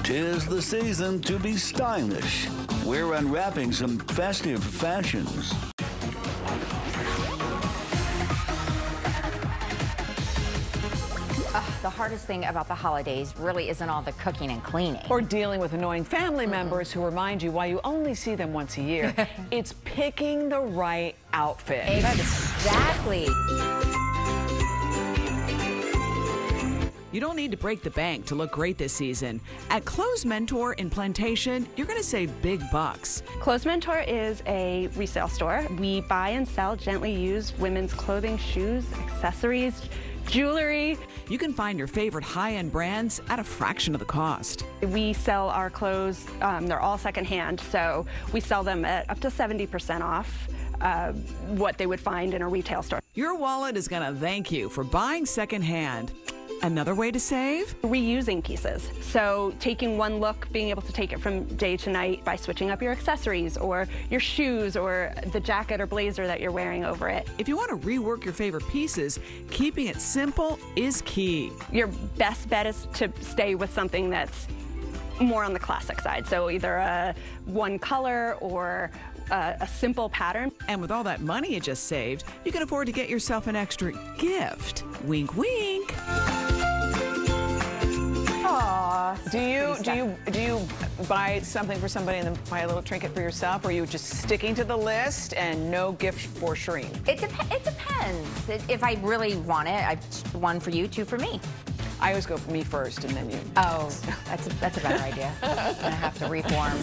'Tis the season to be stylish. We're unwrapping some festive fashions. The hardest thing about the holidays really isn't all the cooking and cleaning. Or dealing with annoying family members who remind you why you only see them once a year. It's picking the right outfit. Exactly. You don't need to break the bank to look great this season. At Clothes Mentor in Plantation, you're going to save big bucks. Clothes Mentor is a resale store. We buy and sell gently used women's clothing, shoes, accessories, jewelry. You can find your favorite high-end brands at a fraction of the cost. We sell our clothes, they're all secondhand, so we sell them at up to 70% off what they would find in a retail store. Your wallet is going to thank you for buying secondhand. Another way to save? Reusing pieces. So taking one look, being able to take it from day to night by switching up your accessories or your shoes or the jacket or blazer that you're wearing over it. If you want to rework your favorite pieces, keeping it simple is key. Your best bet is to stay with something that's more on the classic side. So either a one color or a simple pattern. And with all that money you just saved, you can afford to get yourself an extra gift. Wink, wink. Do you buy something for somebody and then buy a little trinket for yourself, or are you just sticking to the list and no gift for Shireen? It depends. If I really want it, one for you, two for me. I always go for me first and then you. Oh, that's a better idea. I'm gonna have to reform.